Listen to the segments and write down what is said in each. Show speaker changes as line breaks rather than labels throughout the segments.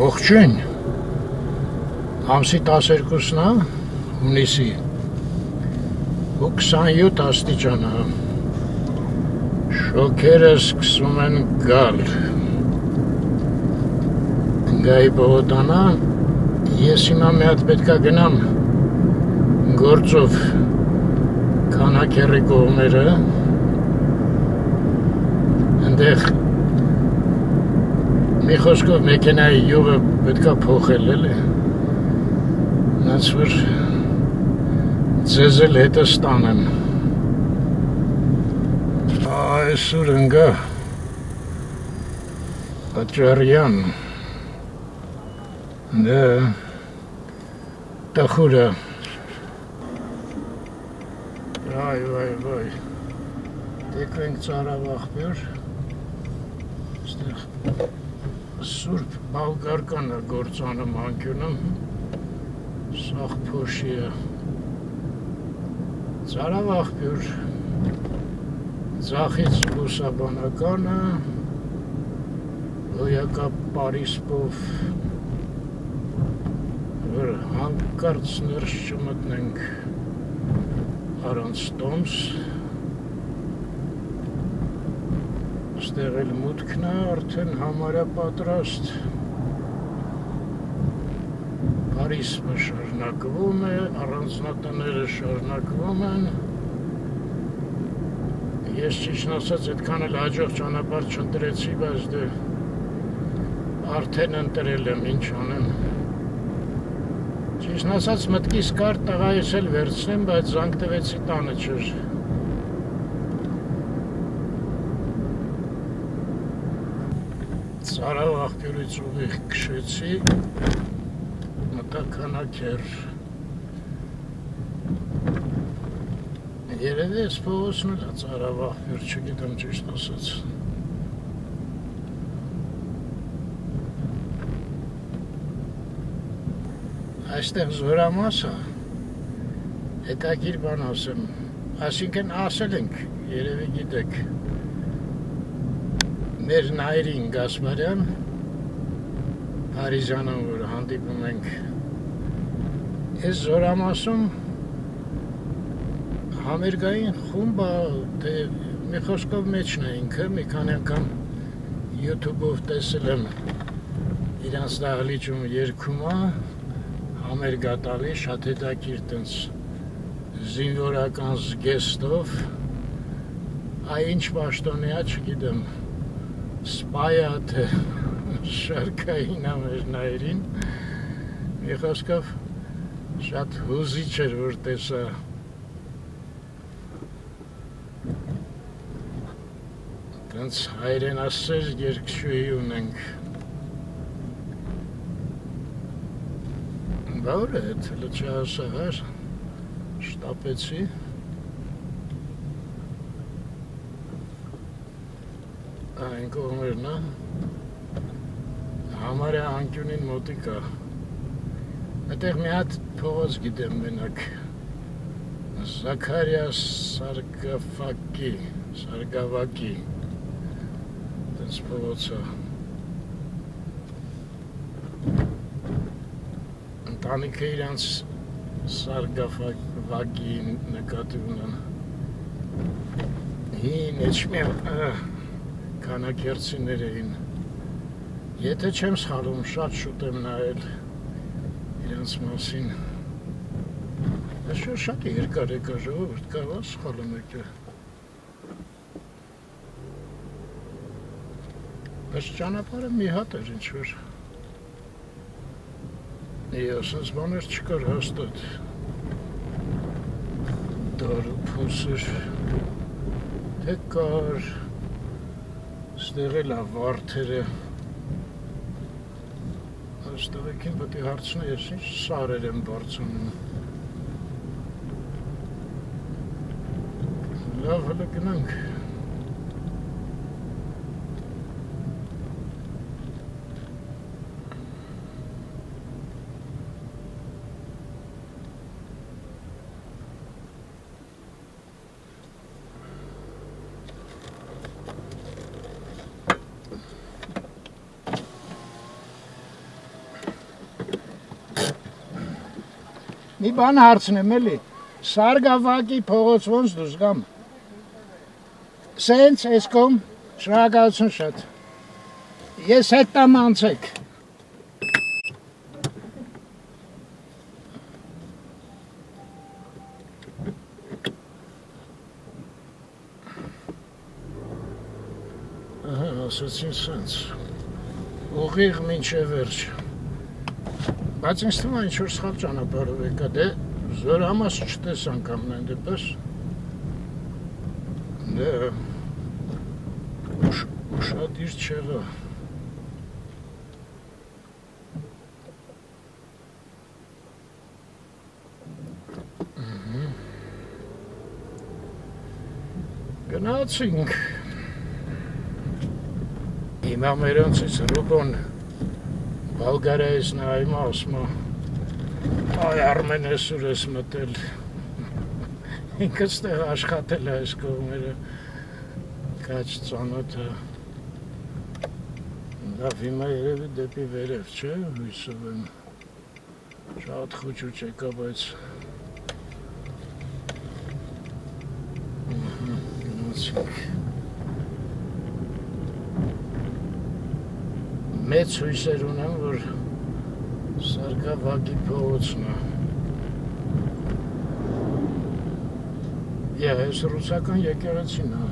Ողջույն, ամսի 12-ն է, հունիսի, ու 27 աստիճան է, շոքերը սկսում են գալ, գայի բողոտանա, ես հիմա մի հատ պետք է գնամ գործով քանաքեռի կողմերը, ընդեղ մի խոսքով մեքենայի յուղը պետքա փոխել էլի, նենց որ ձեզ էլ հետս տանեմ, այսօր ընգա Աճարյան, դա տխուրը, վայ, տեքվենք ծարավ աղբյուր, ստեղ Սուրբ Բալգարկանը գործանում անկյունում, սաղ փոշի է, ծարավ աղբյուր, ձախից լուսաբանականը, լոյակա պարիսպով, որ հանկարծ ներս չմտնենք առանց տոմս, ստեղ էլ մուտքն է արդեն համարյա պատրաստ, պարիսպը շարունակվում է, առանձնատները շարունակվում են, ես ճիշտն ասած այդքան էլ հաջող ճանապարհ չընտրեցի, բայց դե արդեն ընտրել եմ, ինչ անեմ, ճիշտն ասած մտքիս կար տղայիս էլ վերցնեմ, բայց զանգ տվեցի տանը չէր, Ծարավ աղբյուրից ուղիղ քշեցի, մտա քանաքեռ, երևի ես փողոցն էլ ծարավ աղբյուր, չգիտեմ ճիշտ ասած, այստեղ զորամասը, հետաքրքիր բան ասեմ, այսինքն ասել ենք, երևի գիտեք, մեր Նայիրին Գասպարյան, Փարիզյանում, որ հանդիպում ենք, ես զորամասում համերգային խումբ, թե մի խոսքով մեջն է ինքը, մի քանի անգամ YouTube-ով տեսել եմ իրանց դահլիճում երգում է, համերգա տալի, շատ հետաքրքիր տենց զինվորական զգեստով, այ ինչ պաշտոնի է, չգիտեմ, սպայա թե շարքային է մեր Նայիրին, մի խոսքով շատ հուզիչ էր, որ տեսա տենց հայրենասեր երգչուհի ունենք, բա ուր է էդ, լճահասահար, շտապեցի, այն կողմերն է, համարյա անկյունին մոտիկ է, այդտեղ մի հատ փողոց գիտեմ մենակ, Զաքարյա Սարգավակի, տենց փողոց է, ընտանիքը իրանց Սարգավակի նկատի ունեն, հին էջմիա, քանաքերցիներ էին, եթե չեմ սխալում, շատ շուտ եմ նայել իրանց մասին, այսօր շատ երկար եկա ժողովուրդ, կարող սխալում եկա, բայց ճանապարհը մի հատ էր ինչ-որ, ասենց բաներ չկար հաստատ, դար ու փոսեր, թե կար, ստեղ էլ է վարդերը, ստեղեքին պետք է հարցնես, ինչ սարեր եմ բարձանում, լավ հլը գնանք, Մի բան հարցնեմ էլի, Սարգսակի փողոց ոնց դուրս գամ։ Սենց էս կողմ, շնորհակալություն շատ։ Ես հետ տամ անցեք։ Ահա, ասացին սենց։ Ուղիղ մինչև վերջ։ Բայց ինձ թվում է ինչ-որ սխալ ճանապարհով եկա, դե զորամաս չտեսանք ամեն դեպս։ Դե ուշադիր չեղա։ Գնացինք։ Հիմա մերոնցից Ռուբոն Բալգարիայից նայում ասում այ Արմեն էսուր ես մտել ինքս տեղ աշխատել այս կողմերը կաչ ծանոթը լավ հիմա երևի դեպի վերև չէ հույսով եմ շատ խուճուճ եկա բայց գնացինք մեծ հույսեր ունեմ, որ Սարգսակի փողոցն է։ Ես ռուսական եկեղեցին է։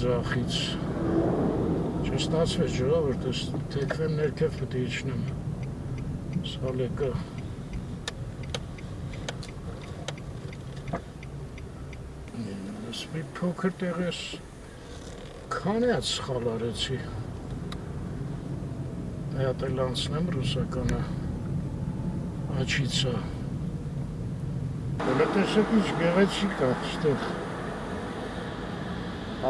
Ձախից։ Չստացվեց ժողովուրդ, թեքվեմ ներքև պետք է իջնեմ։ Սալեկա։ Մի փոքր տեղ ես քանի հատ սխալ արեցի։ Հատ էլ անցնեմ ռուսականը աչիցա։ Հələ տեսեք ինչ գեղեցիկ է ստեղ։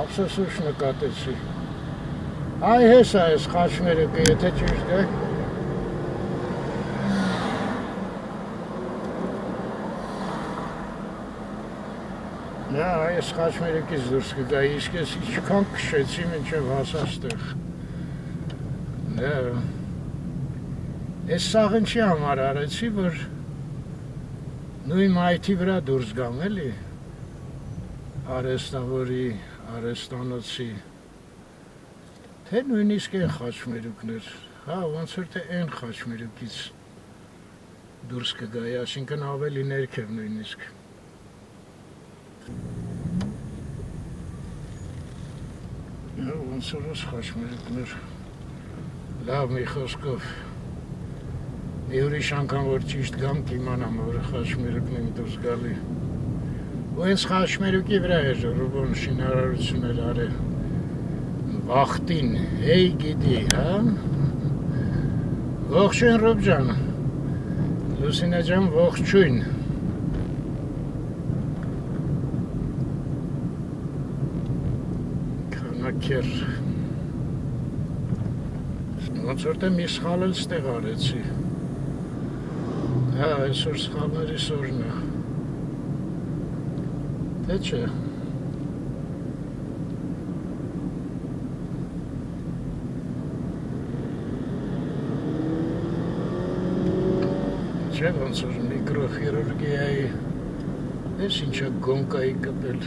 Ափսոսուշ նկատեցի։ Այ հես է այս խաչմերուկը, եթե ճիշտ է։ Նա այս խաչմերուկից դուրս կգա, իսկ ես ինչքան քշեցի մինչև հասա ստեղ։ Ես սաղ ինչի համար արեցի, որ նույն մայթի վրա դուրս գամ էլի, արեստավորի, արեստանոցի, թե նույնիսկ են խաչմերուկներ, հա, ոնց որ թե են խաչմերուկից դուրս կգա, այսինքն ավելի ներքև նույնիսկ։ Ոնց որ ես խաչմերուկներ, լավ մի խոսքով, մի ուրիշ անգամ որ ճիշտ գամ կիմանամ, որ խաչմերուկն եմ դուրս գալի։ Ու հենց խաչմերուկի վրա էր Ռուբոն շինարարություն էր արել, վախտին, հեյ գիտի, հա։ Ողջույն Ռուբ ջան, Լուսինե ջան ողջույն։ Քեր ոնց որ թե մի սխալ էլ ստեղ արեցի։ Հա, այսօր սխալների սորն է։ Թե չէ։ Չէ, ոնց որ միկրոխիրուրգիայի ես ինչա գոնկայի կպել։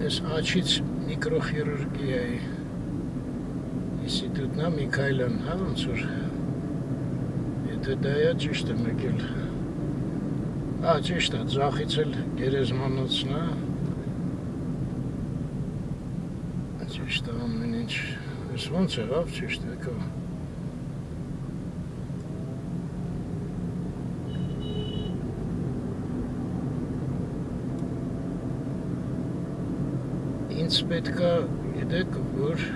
Ես աչից միկրոխիրուրգիայի ինստիտուտնա Միքայելյան, հա ոնց որ եթե դա է ճիշտ եմ եկել։ Հա ճիշտ է, ձախից էլ գերեզմանոցն է։ Ճիշտ է ամեն ինչ։ Ես ոնց եղավ ճիշտ եկա։ Ինձ պետք է գիտեք, որ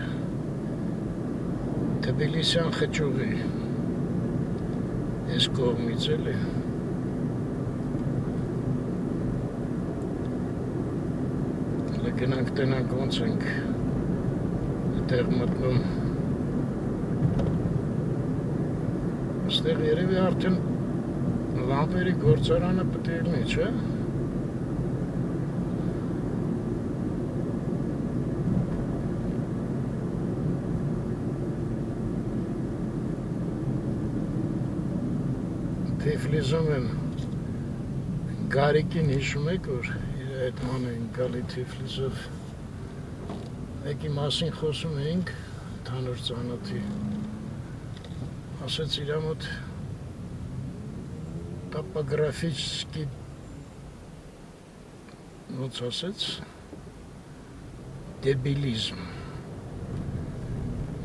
Թբիլիսյան խճուղի այս կողմից էլի գնանք տնանք ոնց ենք այդտեղ մտնում այստեղ երևի արդեն լամպերի գործարանը պետք է լինի, չէ՞։ Թիֆլիսում եմ Գարիկին հիշում եք, որ իր հետ ման էինք գալի Թիֆլիսով մեկի մասին խոսում էինք ընդհանուր ծանոթի ասեց իր մոտ տոպոգրաֆիչկի ոնց ասեց դեբիլիզմ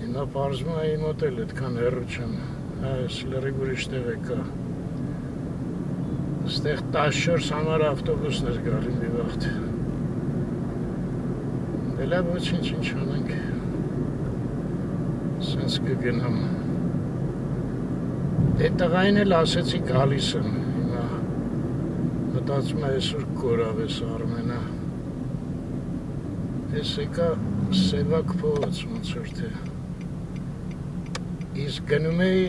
Հիմա պարզվում է իմ մոտ էլ այդքան հեռու չեմ այս լրիվ ուրիշ տեղ է կա Ստեղ 14 համար ավտոբուսն էր գալի մի վաղտ Դե լավ ոչինչ ինչ անենք Սենց կգնամ Դե տղային էլ ասեցի գալիս եմ Հիմա մտածում է այսօր կորավ ես Արմենը Ես եկա Սևակ փողոց ոնց որ թե Իսկ գնում էի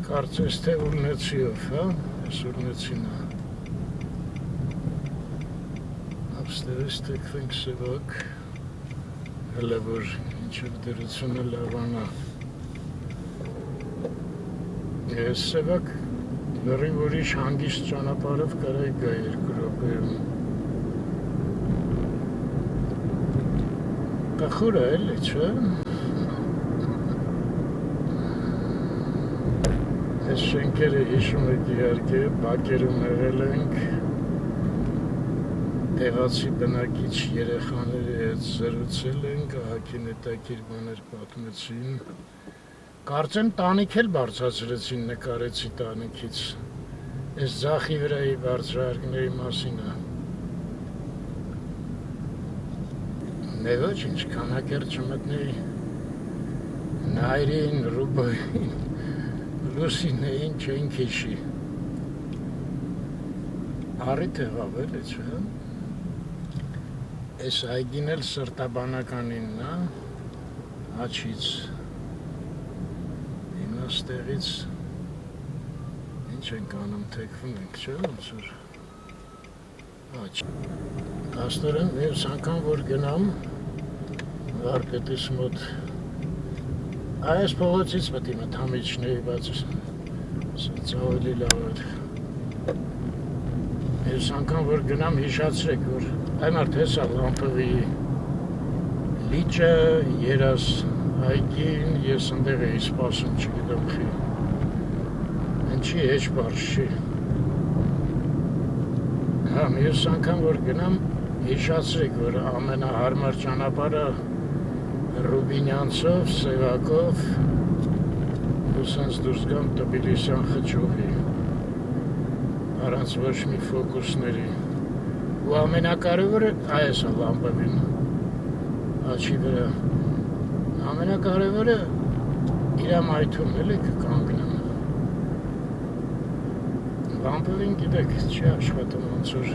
կարծես թե Ուռնեցիով, հա Ես Ուռնեցին է Ապստերս տեքվենք Սևակ Հələ որ ինչև դրությունը լավանա Ես Սևակ լրիվ ուրիշ հանգիստ ճանապարհով կարայի գա 2 րոպեում Տխուր է էլի, չէ՞։ Այս շենքերը հիշում եք իհարկե, բակերում եղել ենք, տեղացի բնակիչ երեխաների հետ զրուցել ենք, ահագին հետաքրքիր բաներ պատմեցին։ Կարծեմ տանիք էլ բարձրացրեցին, նկարեցի տանիքից։ Այս ձախի վրայի բարձրահարկների մասին է։ Դե ոչինչ, քանակեր չմտնեի Նայրին, Ռուբային, Լուսինեին չեն քիշի Առիթ եղավ էլի, չէ՞։ Այս այգին էլ սրտաբանականինն է, Աչից Հիմա ստեղից ինչ ենք անում, թեքվում ենք, չէ՞, ոնց որ Աչ Աստորեն մյուս անգամ որ գնամ Վարպետիս մոտ Այս փողոցից պետք է մտամ իջնեի, բայց սենց ավելի լավ է Մյուս անգամ որ գնամ հիշացրեք, որ այ մարդ հեսա Լամպովի լիճը, երաս այգին, ես ընդեղ էի սպասում, չգիտեմ խի Ինչի հեչ բարդ չի Հա, մյուս անգամ որ գնամ հիշացրեք, որ ամենահարմար ճանապարհը Ռուբինյանցով, Սևակով ու սենց դուրս գամ Տբիլիսյան խճովի առանց ոչ մի ֆոկուսների ու ամենակարևորը այս է Լամպովին Աչի վրա ամենակարևորը իր մայթում էլի կկանգնեմ Լամպովին գիտեք չի աշխատում ոնց որ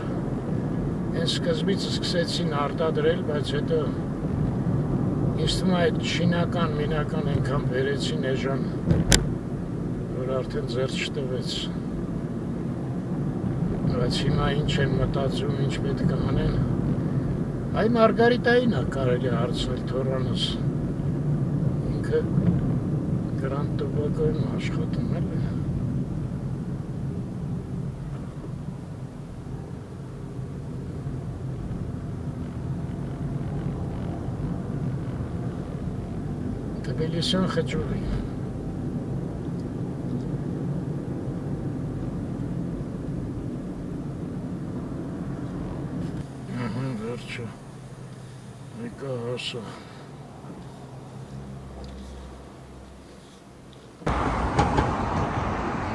Հենց սկզբից սկսեցին արտադրել, բայց հետո Ինձ թվում է այդ շինական, մինական ենքան բերեցին էժան, որ արդեն ձեռք չտվեց Բայց հիմա ինչ են մտածում, ինչ պետք է անեն Այ Մարգարիտային է կարելի հարցնել թորանս Ինքը Գրանդ Տոբագոյում աշխատում էլ է Տբիլիսյան խճովի Ահա, վերջը Եկա հասա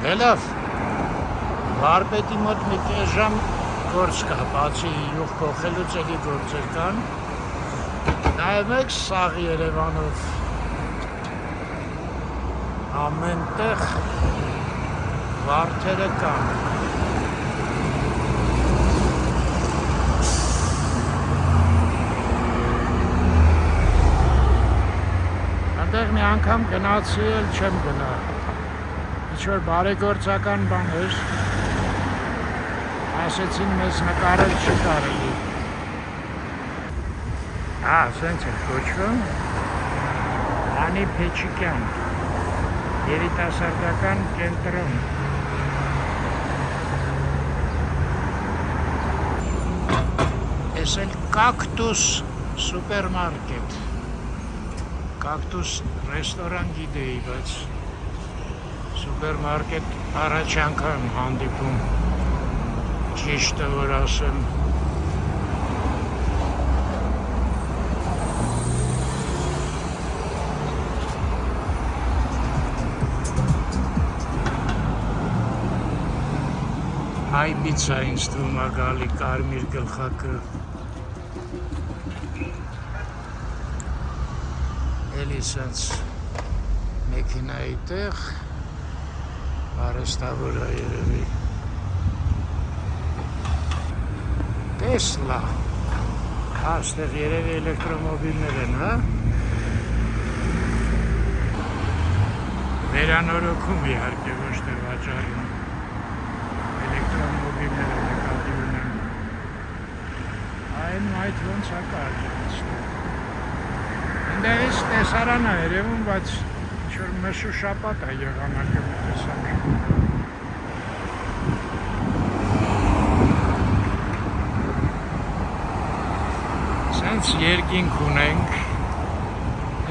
Դե լավ Վարպետի մոտ մի կես ժամ գործ կա, բացի յուղ փոխելուց էլի գործեր կան Նայեք սաղ Երևանով Ամենտեղ վարդերը կան Այնտեղ մի անգամ գնացի էլ չեմ գնա Ինչ-որ բարեգործական բան էր Ասեցին մեզ նկարել չի կարելի Սենց է կոչվում Անի Փեչիկյան երիտասարդական կենտրոն Էս էլ Cactus սուպերմարկետ, Cactus ռեստորան գիտեի, բայց սուպերմարկետ առաջ անգամ հանդիպում, ճիշտը որ ասեմ։ Հայ պիցա ինձ թվում է գալի կարմիր գլխակը։ Էլի սենց մեքենայի տեղ, արեստավոր է երևի։ Տեսլա, այստեղ երևի էլեկտրոմոբիլներ են, հա։ Վերանորոգում իհարկե ոչ թե վաճառում։ Էլեկտրոմոբիլները նկատի ունեմ։ Այն այդ ոնց է կարճ։ Ընդեղից տեսարան է երևում, բայց ինչ-որ մշու շապատ է եղանակը տեսան։ Սենց երկինք ունենք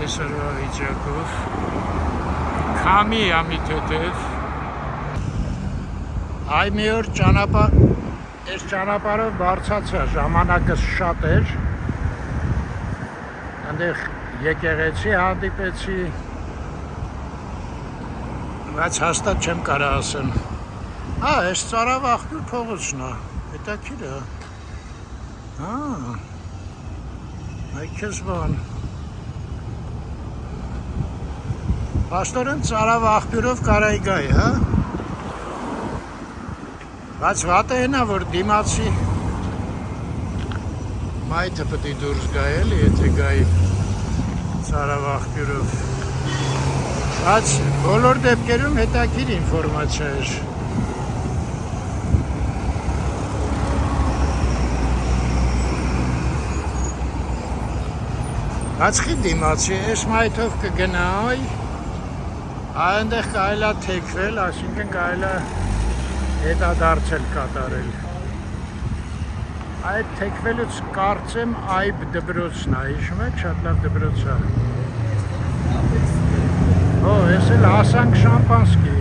այսօրվա վիճակով, քամի է մի թեթև, այ մի օր այս ճանապարհով բարձացա, ժամանակս շատ էր, այնտեղ եկեղեցի հանդիպեցի, բայց հաստատ չեմ կարող ասեմ։ Այս Ծարավաղբյուր փողոցն է, հետաքրքիր է։ Այ քեզ բան։ Պաստորեն Ծարավաղբյուրով կարայի գայի, հա։ Բայց վատը հենա, որ դիմացի մայթը պտի դուրս գայ էլի, եթե գայի Ծարավաղբյուրով։ Բայց բոլոր դեպքերում հետաքրքիր ինֆորմացիա էր։ Բայց խի դիմացի, այս մայթով կգնայ, այնտեղ կարելի է թեքվել, այսինքն կարելի է հետադարձել կատարել։ Այդ թեքվելուց կարծեմ այբ դպրոցն է, հիշում եք, շատ լավ դպրոց է։ Ես էլ հասանք Շամպանսկի։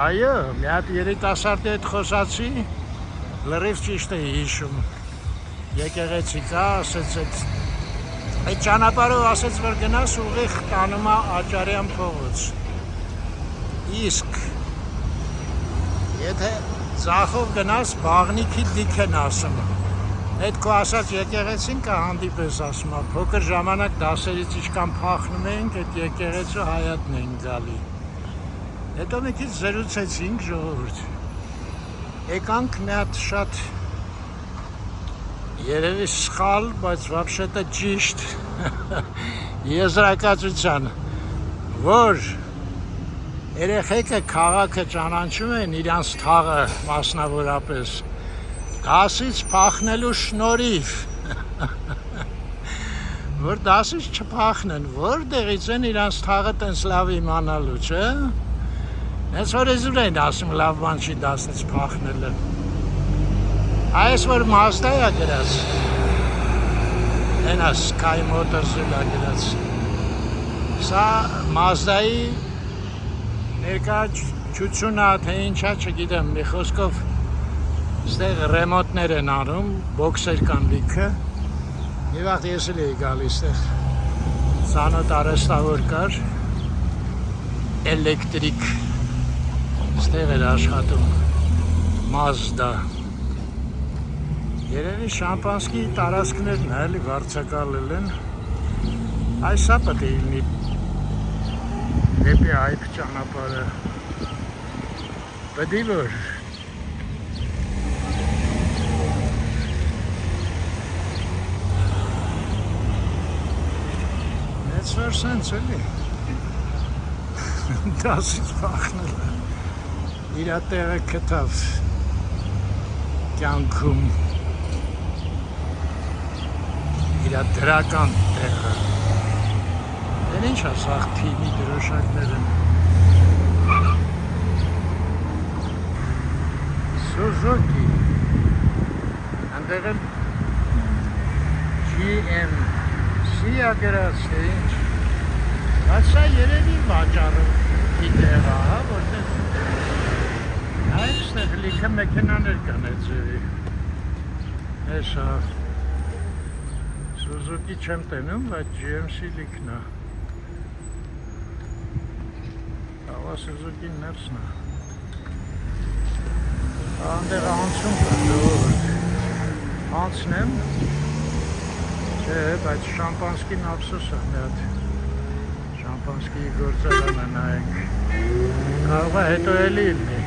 Այո, մի հատ երիտասարդի հետ խոսացի, լրիվ ճիշտ է հիշում։ Եկեղեցի կա, ասեց այդ ճանապարհով ասեց, որ գնաս ուղիղ տանում է Աճարյան փողոց։ Իսկ եթե ձախով գնաս Բաղնիքի դիք են ասում։ Այդ քո ասած եկեղեցին կա հանդիպես ասում է, փոքր ժամանակ դասերից ինչքան փախնում էինք, այդ եկեղեցու հայատն էին գալի։ Հետո մի քիչ զրուցեցինք ժողովուրդ։ Եկանք մի հատ շատ երևի սխալ, բայց вообще-то ճիշտ եզրակացության, որ երեխեքը քաղաքը ճանաչում են իրանց թաղը մասնավորապես դասից փախնելու շնորհիվ, որ դասից չփախնեն, որտեղից են իրանց թաղը տենց լավ իմանալու, չէ՞։ Հենց որ եզուր են ասում լավ բան չի դասից փախնելը։ Այս որ Mazda է գրած, հենա Sky Motors-ն է գրած, սա Mazda-ի ներկայացությունն է, թե ինչա չգիտեմ, մի խոսքով ստեղ ռեմոնտներ են անում, բոքսեր կան լիքը, մի վաղտ ես էլ էի գալիս ստեղ, ծանոթ արհեստավոր կար, էլեկտրիկ, ստեղ էր աշխատում, Mazda։ Երևի Շամպանսկի տարածքներն էլի վարձակալել են, այսա պետք է լինի դեպի այդ ճանապարհը, պետք է որ It's for sense էլի, դասից փախնելը, իրա տեղը կտավ կյանքում, իրա դրական տեղը, դեն ինչ ասաղ թիմի դրոշակներ են, Suzuki Ընդեղ էլ GMC-ա գրած թե ինչ Բայց սա երևի վաճառը գիտեղ ահա, որտեղ այստեղ լիքը մեքենաներ կան այդ ձևի Էսա Suzuki չեմ տենում, բայց GMC լիքն է Ահա Suzuki-ն ներսն է Անդեղ անցում կա, անցնեմ, չէ, բայց շամպանսկին ափսոս է մի հատ, շամպանսկիի գործարանը նայենք, կարող է հետո էլի լինի։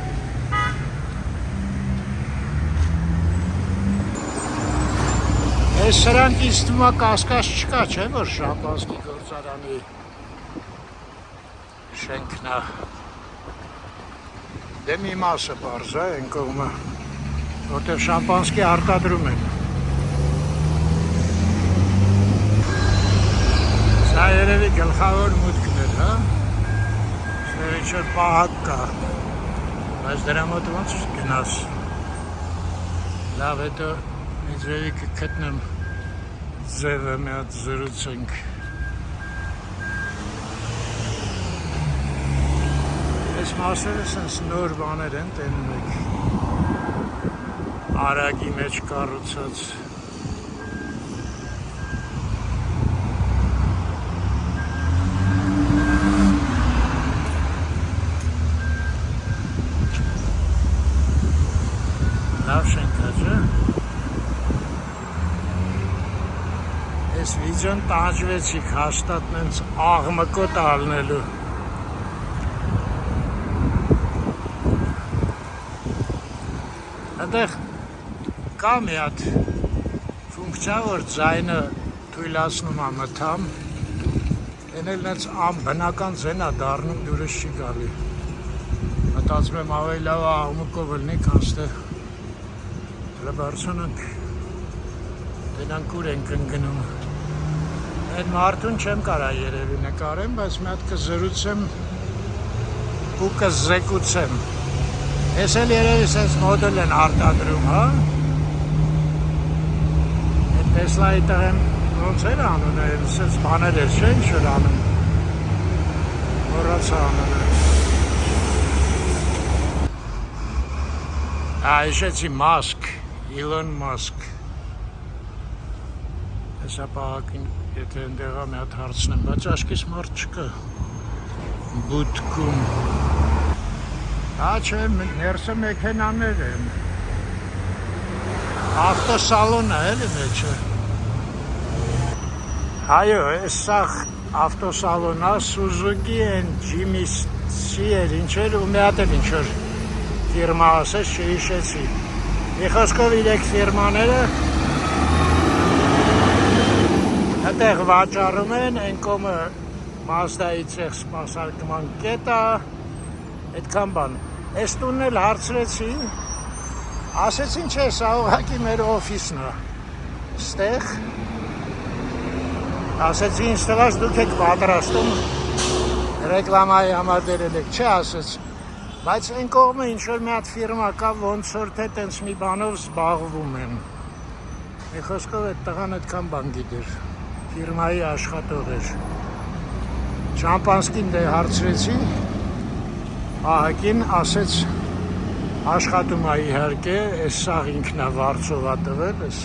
Այս սրանք ինձ թվում է կասկած չկա, չէ, որ շամպանսկի գործարանի շենքն է։ Դե մի մասը պարզ է, են կողմը, որտեղ շամպանսկի արտադրում են։ Սա երևի գլխավոր մուտքն էր, հա? Ստեղ ինչ-որ պահակ կա, բայց դրա մոտ ոնց գնաս։ Լավ, հետո մի ձևի կգտնեմ ձևը մի հատ զրուցենք։ Այս մասերը սենց նոր բաներ են տենում եք, արագի մեջ կառուցած լավ շենք է, չէ? Այս վիդեոն տանջվեցիք հաստատ նենց աղմկոտ ալնելու Այդեղ կա մի հատ ֆունկցիա, որ ձայնը թույլացնում է մթամ, են էլ նենց անբնական ձեն է դառնում դուրս չի գալի։ Մտածում եմ ավելի լավ աղմուկով լինի, քան ստեղ հələ բարձրանանք, դենանք ուր ենք ընկնում։ Այդ մարդուն չեմ կարա երևի նկարեմ, բայց մի հատ կզրուցեմ ու կզեկուցեմ։ Ես էլ երևի սենց մոդել են արտադրում, հա? Այդ Տեսլայի տղեմ ոնց էր անունը, սենց բաներ էր, չէ՞ ինչ որ անում։ Մոռացա անունը։ Հիշեցի Մասկ, Իլոն Մասկ։ Հեսա պահակին, եթե ընդեղա մի հատ հարցնեմ, բայց աշկիս մարդ չկա։ Բուտքում։ Հա չէ, ներսը մեքենաներ են, ավտոսալոնը էլի մեջը, այո, ես սաղ ավտոսալոնա, Suzuki են, GMC էր, ինչ էր, ու մի հատ էլ ինչ որ ֆիրմա ասես, չհիշեցի, մի խոսքով իրեք ֆիրմաները, հետեղ վաճառում են, են կոմը Mazda-ի ցեղ սպասարկման կետա, այդքան բան, այս տունն էլ հարցրեցի, ասեցին չէ, սա ուղղակի մեր օֆիսն է, ստեղ, ասեցի ինձ թվաց դուք եք պատրաստում, ռեկլամայի համար դերել եք, չէ ասեց, բայց այն կողմը ինչ-որ մի հատ ֆիրմա կա, ոնց որ թե տենց մի բանով զբաղվում են, մի խոսքով այդ տղան այդքան բան գիտեր, ֆիրմայի աշխատող էր, շամպանսկին դե հարցրեցի, Ահագին ասեց աշխատում է իհարկե, այս սաղ ինքն է վարձով է տվել, այս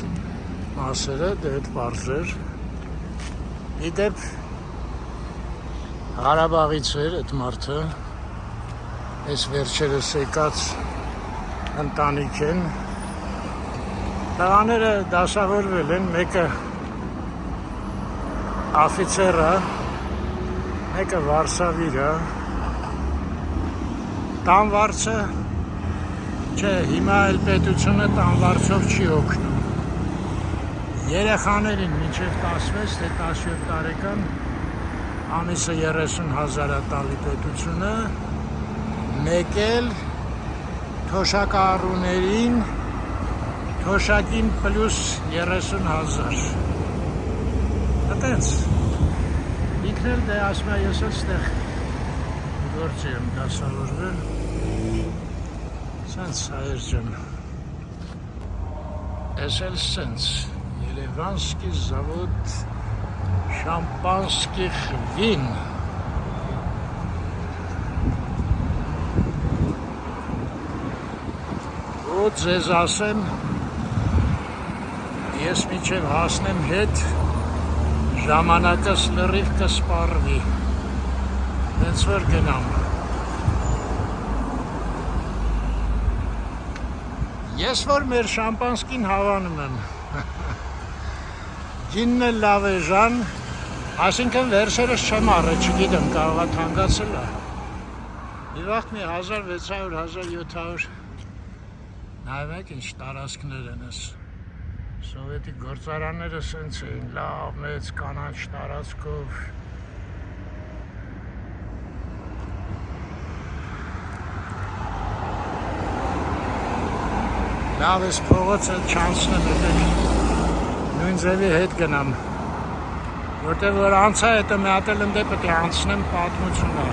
մասերը, դե հետ պարզ էր։ Իդեպ Ղարաբաղից էր այդ մարդը, այս վերջերս եկած ընտանիք են։ Տղաները դասավորվել են, մեկը աֆիցեր է, մեկը վարսավիր է, տանվարձը, չէ, հիմա էլ պետությունը տանվարձով չի օգնում։ Երեխաներին մինչև 16, թե 17 տարեկան ամիսը 30,000 տալի պետությունը, մեկ էլ թոշակառուներին թոշակին պլյուս 30,000։ Այդենց, ինքն էլ դե ասում է ես էլ ստեղ գործի եմ դասավորվել, սենց հայեր ջան։ Ես էլ սենց Երևանский завод շամպանских вин ու ձեզ ասեմ ես մինչև հասնեմ հետ ժամանակս լրիվ կսպառվի հենց որ գնամ ես որ մեր շամպանսկին հավանում եմ գինն էլ լավ է ժան այսինքն վերջերս չեմ առել չգիտեմ կարողա թանկացել է մի վաղ մի 1600-1700 նայեք ինչ տարածքներ են ես Սովետի գործարանները սենց էին լավ մեծ կանաչ տարածքով լավ ես փողոցը չանցնեմ նույն ձևի հետ գնամ որտեղ որ անցա հետը մի հատ էլ ընդ պետք է անցնեմ պատմությունը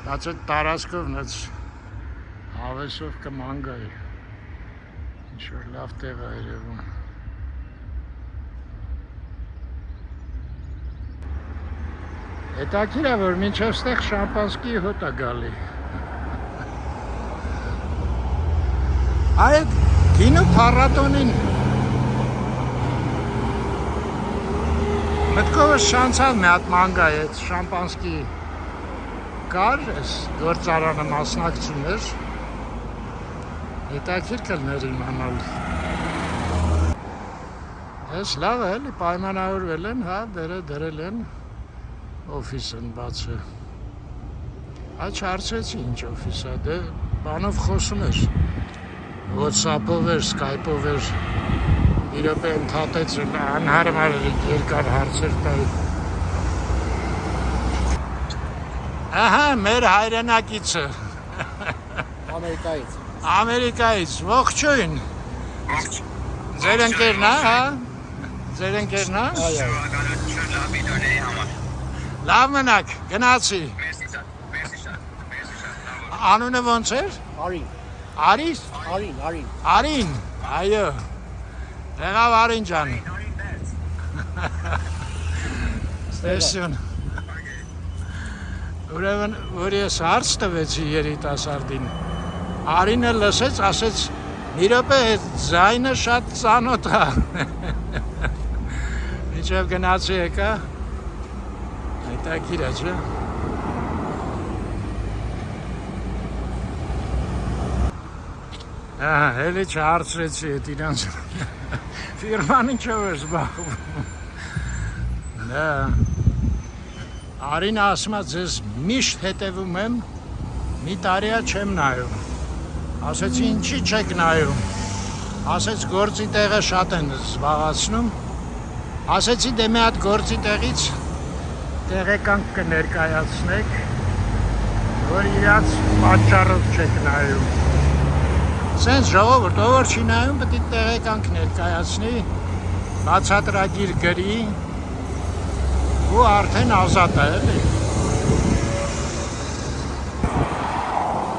բայց այդ տարածքով նենց հավեսով կմանգայի ինչ-որ լավ տեղ է երևում հետաքրքիր է որ մինչև ստեղ շամպանսկի հոտ է գալի այդ գինու փառատոնին մտքովս շանցավ մի հատ մանգայի այդ շամպանսկի կար այս գործարանը մասնակցում էր հետաքրքիր կլներ իմանալ ես լավ է էլի պայմանավորվել են հա դրել են օֆիսն բաց է այ չարցեցի ինչ օֆիս է դե բանով խոսում էր WhatsApp-ով էր, Skype-ով էր մի րոպե ընդհատեց անհարմար երկար հարցեր տալ ահա մեր հայրենակիցը Ամերիկայից ողջույն ձեր ընկերն է հա ձեր ընկերն է լավ մնաք գնացի անունը ոնց էր Արին այո եղավ Արին ջան ստեսյուն ուրեմն որ ես հարց տվեցի երիտասարդին Արինը լսեց ասեց մի րոպե ձայնը շատ ծանոթ է մինչև գնացի եկա հետաքրքիր է չէ Հելի չհարցրեցի էդ իրանց ֆիրման ինչով էր զբաղվում Դա Արինը ասում է ձեզ միշտ հետևում եմ մի տարիա չեմ նայում ասեցի ինչի չեք նայում ասեց գործի տեղը շատ են զբաղացնում ասեցի դե մի հատ գործի տեղից տեղեկանք կներկայացնեք որ իրաց պատճառով չեք նայում սենց ժողովուրդ ով որ չի նայում պետք է տեղեկանք ներկայացնի բացատրագիր գրի ու արդեն ազատ է էլի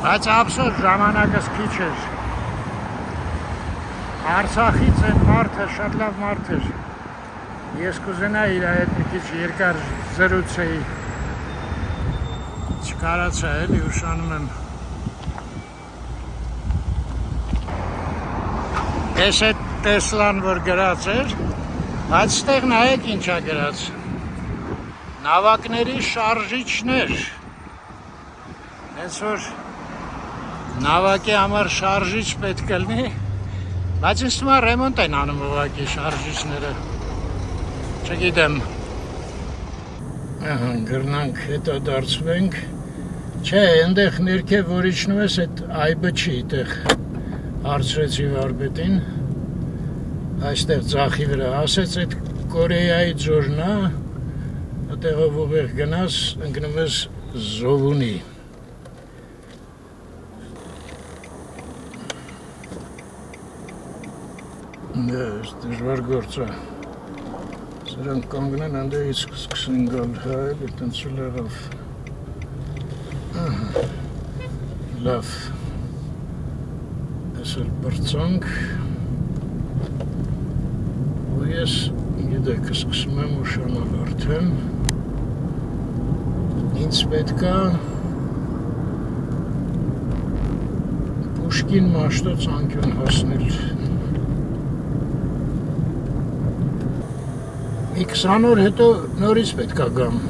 բայց ափսոս ժամանակս քիչ էր Արցախից այդ մարդը շատ լավ մարդ էր ես կուզենայի իր հետ մի քիչ երկար զրուցեի չկարացա էլի ուշանում եմ ես այդ Տեսլան որ գրած էր բայց ստեղ նայեք ինչա գրած նավակների շարժիչներ հենց որ նավակի համար շարժիչ պետք է լինի բայց ինձ թվում է ռեմոնտ են անում ուղղակի շարժիչները չգիտեմ ահա գրնանք հետո դարձվենք չէ այնտեղ ներքև որ իջնում ես այդ այբը չի այդեղ հարցրեցի վարպետին այստեղ ձախի վրա ասեց այդ Կորեայի ձորն է այդտեղով ուղիղ գնաս ընկնում ես Զովունի Դες դժվար գործ է սրանք կանգնեն անդեից սկսեն գալ հայել այդտենց լավ լավ Այսօր բրծանք ու ես գիտեք սկսում եմ ուշանալ արդեն ինձ պետքա Պուշկին մաշտոց անկյուն հասնել մի 20 օր հետո նորից պետքա գամ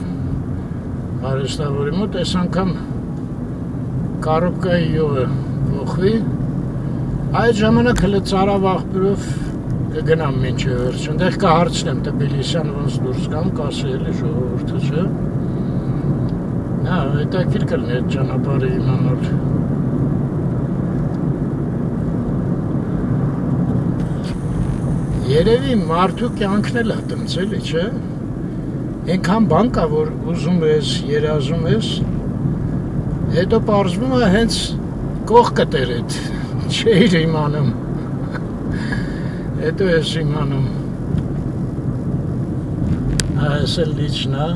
արեստավորի մոտ այս անգամ կարոբկայի յուղը փոխվի այդ ժամանակ հələ ծարավ աղբյուրով կգնամ մինչև վերջ ընդեղ կհարցնեմ Թբիլիսյան ոնց դուրս գամ կասի էլի ժողովուրդը չէ նա հետաքրքիր կլինի այդ ճանապարհը իմանալ երևի մարդու կյանքն էլ է տնցելի չէ այնքան բան կա որ ուզում ես երազում ես հետո պարզվում է հենց կողքը տերեդ չէիր իմանում հետո ես իմանում այս էլ լիճն է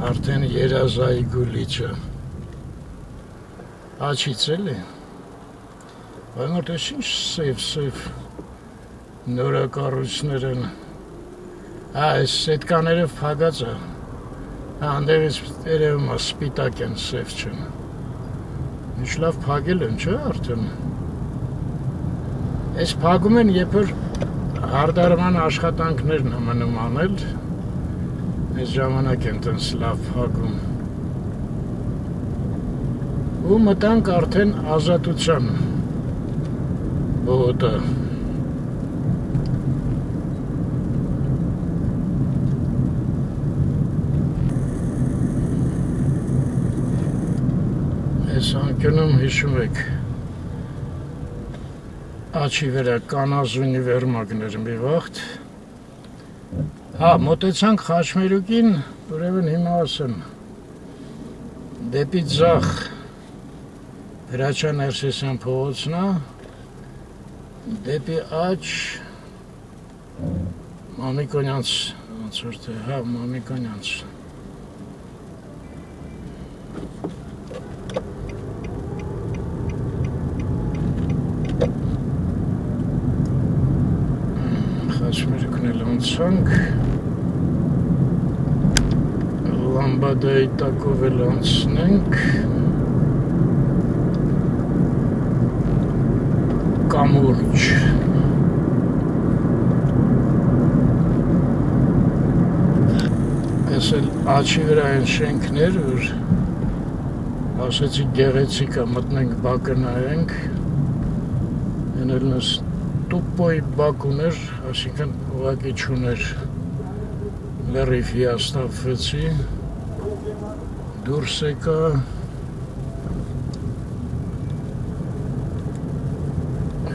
արդեն երազայգու լիճը աչից էլի բայց մորտես ինչ սև նորակառույցներ են այս սետկաներով փակած է հանդերից երևում է սպիտակ են սև չեն ինչ լավ փակել են չէ արդեն այս փակում են երբ որ հարդարման աշխատանքներն են մնում անել այս ժամանակ են տենց լավ փակում ու մտանք արդեն ազատության բողոքը այս անկյունում հիշում եք աչի վրա կանազունի վերմագներ մի վաղտ մոտեցանք Խաչմերուկին ուրեմն հիմա ասեմ դեպի ձախ Հրաչյա Ներսեսյան փողոցն է դեպի աջ Մամիկոնյանց ոնց որ թե Մամիկոնյանց Խաչմերուկն էլ անցանք Լամբադայի տակով էլ անցնենք Կամուրջ Ես էլ աչի վրա են շենքներ որ ասեցի գեղեցիկ է մտնենք բակը նայենք են էլ նս տուպոյ բակ ուներ, այսինքն ուղղակի չուներ լրիվ հիասթափվեցի դուրս եկա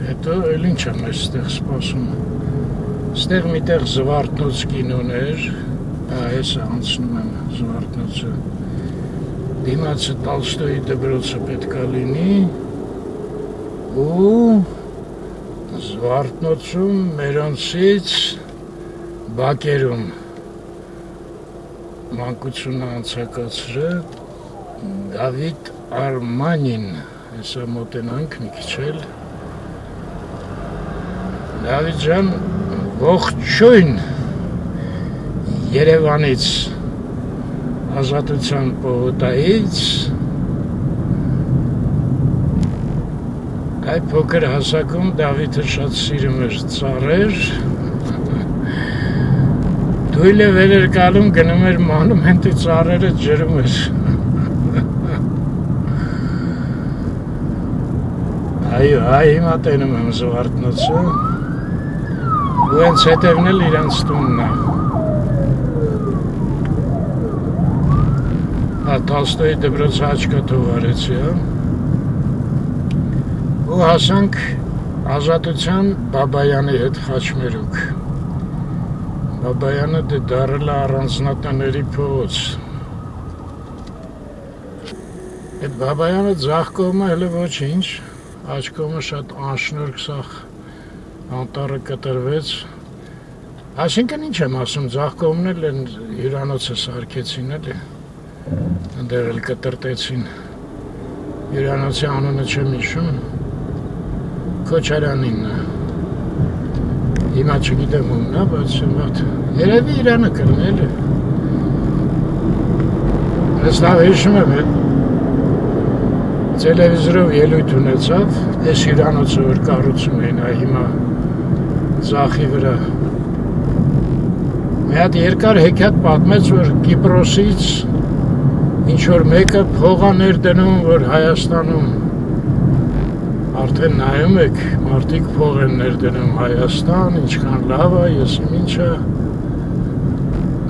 հետո էլ ինչ եմ այստեղ սպասում այստեղ միտեղ Զվարթնոց կինոներ հեսը անցնում եմ Զվարթնոցը դիմացը Տոլստոյի դպրոցը պետք է լինի ու Զվարթնոցում մերոնցից բակերում մանկությունը անցակացրել Դավիթ Արմանին հեսա մոտենանք մի քիչ էլ Դավիթ ջան ողջույն Երևանից ազատության պողոտայից Այդ փոքր հասակում Դավիթը շատ սիրում էր ծառեր Դույլը վեր էր գալում գնում էր մանումենտի ծառերը ջրում էր Այո, հիմա տենում եմ Զվարթնոցը ու հենց հետևն էլ իրանց տունն է Տոլստոյի դպրոցը աչքաթով արեցի ու հասանք Ազատության Բաբայանի հետ Խաչմերուկ Բաբայանը դե դարել է առանձնատների փողոց Այդ Բաբայանը ձախ կողմը հələ ոչինչ Աջ կողմը շատ անշնորհք սաղ անտառը կտրվեց Այսինքն ինչ եմ ասում ձախ կողմն էլ են հյուրանոցը սարքեցին էլի Ընդեղ էլ կտրտեցին հյուրանոցի անունը չեմ հիշում Քոչարյանին հիմա չգիտեմ ումն է, բայց երևի Իրանը կրնել է։ Ես լավ հիշում եմ, տելևիզորով ելույթ ունեցավ, այս հյուրանոցը որ կառուցում էին, հիմա ձախի վրա։ Մի հատ երկար հեքիաթ պատմեց, որ Կիպրոսից ինչ-որ մեկը փող է ներդնում, որ Հայաստանում արդեն նայում եք, մարդիկ փող են ներդնում Հայաստան, ինչքան լավ է, ես իմ ինչը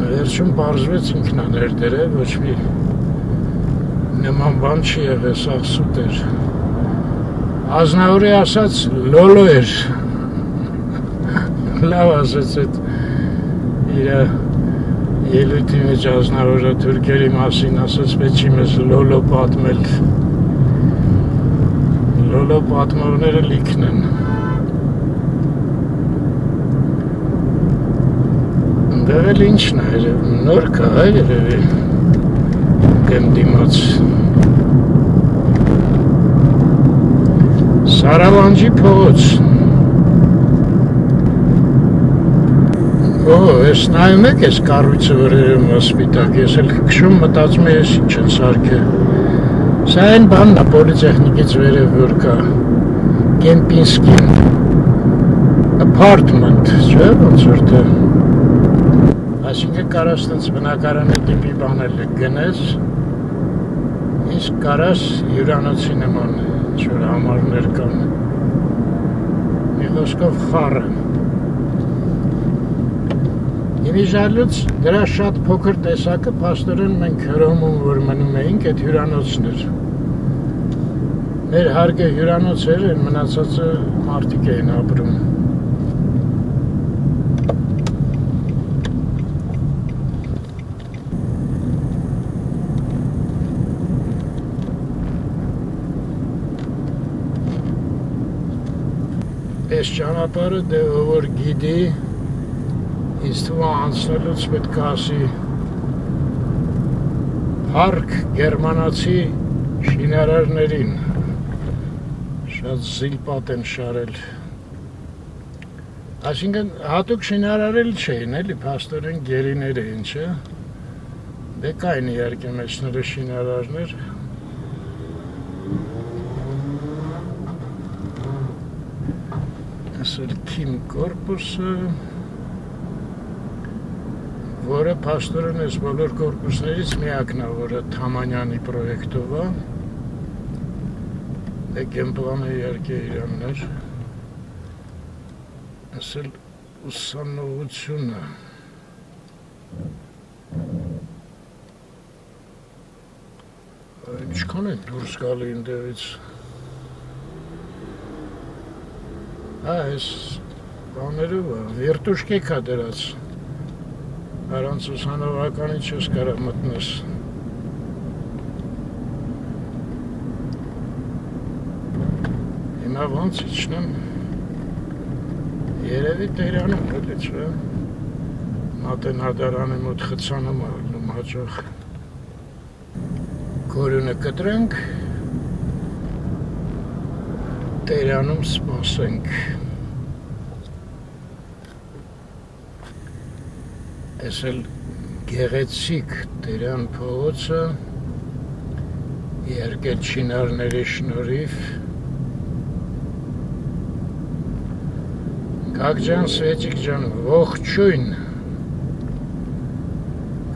վերջում պարզվեց ինքն է ներդրել, ոչ մի նման բան չի եղել, սաղ սուտ էր։ Ազնավուրի ասած լոլո էր, լավ ասեց այդ իր ելույթի մեջ Ազնավուրը թուրքերի մասին ասաց, պետք չի մեզ լոլո պատմել։ Լոլո պատմողները լիքն են։ Ընդեղ էլ ինչն է, նոր կա, երևի դեմ դիմաց։ Սարավանջի փողոց։ Ես նայում եք ես կառույցը վրերում սպիտակ, ես էլ քշում մտածում ես ինչ են սարքել։ Սա այն բանն է պոլիտեխնիկից վերև որ կա Կեմպինսկի apartment, չէ՞ ոնց որ թե։ Այսինքն կարաս տենց բնակարանի տիպի բանել գնես, իսկ կարաս հյուրանոցի նման ինչ-որ համարներ կան։ Մի խոսքով խառը։ Իմիջալուց դրա շատ փոքր տեսակը փաստորեն մենք հրոմում որ մնում էինք այդ հյուրանոցն էր։ Մեր հարգը հյուրանոց էր, այն մնացածը մարդիկ էին ապրում։ Այս ճանապարհը դե որ գիտի ինձ թվում է անցնելուց պետք է ասի հարկ գերմանացի շինարարներին շատ զիլպատ են շարել այսինքն հատուկ շինարարել չէին էլի փաստորեն գերիներ էին չէ դե կային իհարկե մեջները շինարարներ ասել Քիմ կորպուսը որը փաստորեն այս բոլոր կորպուսներից միակն է, որը Թամանյանի պրոյեկտով է։ Դե գեմպլանը իհարկե իրանն էր։ Ասել ուսանողությունը։ Ինչքան է դուրս գալի ընդեղից։ Այս բաներով է, վիրտուշկեքա դրած։ Առանց ուսանողականի չես կարող մտնես։ Հիմա ոնց իջնեմ։ Երևի Տերանում էլի չէ։ Մատենադարանի մոտ խցանում ալնում հաճախ։ Գորունը կտրենք։ Տերանում սպասենք։ Այս էլ գեղեցիկ Տերյան փողոցը իհարկե չինարների շնորհիվ Գագ ջան, Սվետիկ ջան, ողջույն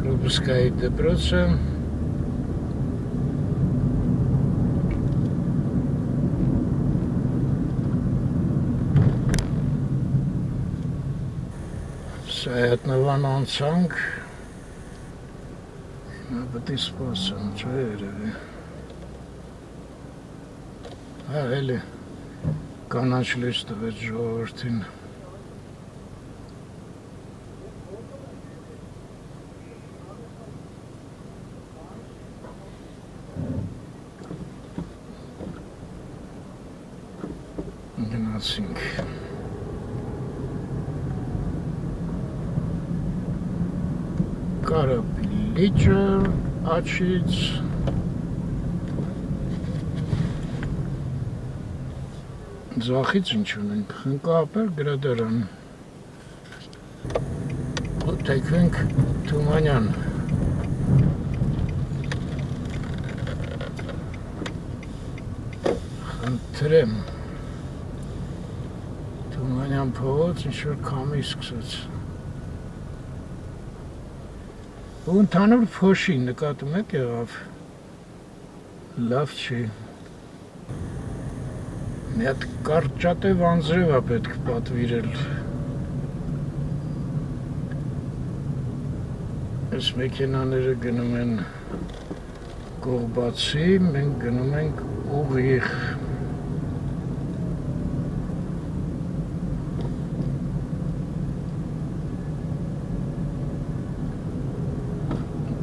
Կրուբսկայի դպրոցը Սայատնվան անցանք հիմա պետք է սպասեմ, չէ երևի էլի կանաչ լույս տվեց ժողովրդին գնացինք Կարապիլիճը աչից Ձախից ինչ ունենք, խնկապեր գրադարան, թեքվենք Թումանյան, խնդրեմ, Թումանյան փողոց ինչ-որ քամի սկսեց, ու ընդհանուր փոշի նկատում եք եղավ, լավ չի, մի հատ կարճատև անձրև է պետք պատվիրել, այս մեքենաները գնում են կողբացի, մենք գնում ենք ուղիղ,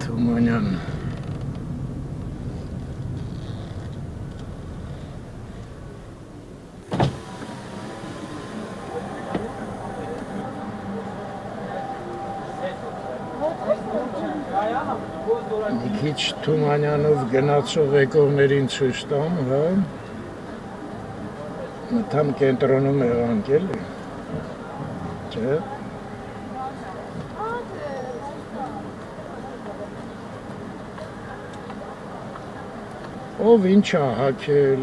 Թումանյան մի քիչ Թումանյանով գնացող եկողներին ցույց տամ, հա, մտամ կենտրոնում եղանք էլի, չէ, ով ինչ է հակել,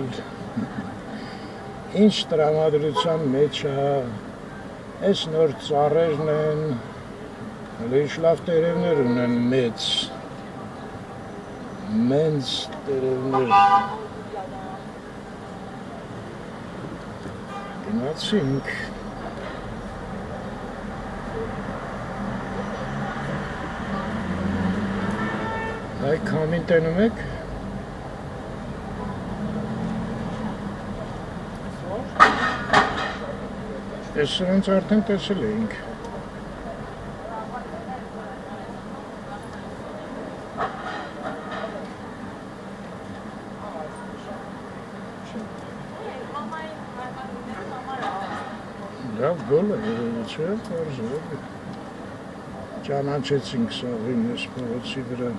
ինչ տրամադրության մեջ է, այս նոր ծառերն են, հենց լավ տերևներ ունեն մեծ տերևներ, գնացինք, այ քամին տենում եք, Ես սրանց արդեն տեսել էինք։ Լավ գոլ է, չէ, պարզով։ Ճանաչեցինք սաղին ես փողոցի վրա։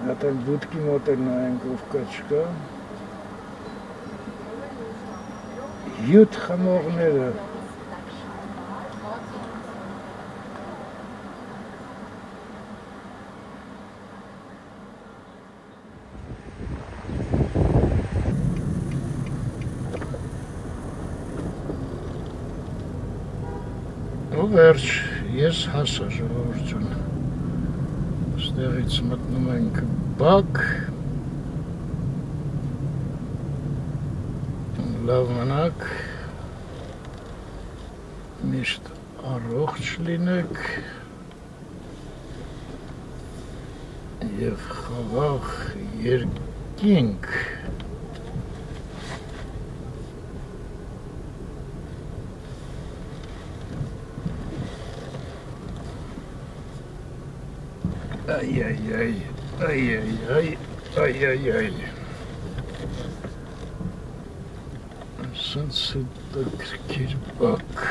Հատ էլ բուտքի մոտ էլ նայենք ով կա չկա։ 7 խմողները ու վերջ ես հասա ժողովրդուն ստեղից մտնում ենք բակ լավ մնաք, միշտ առողջ լինեք և խաղաղ երկինք։ Այ Սենց է տակրկիր բակ։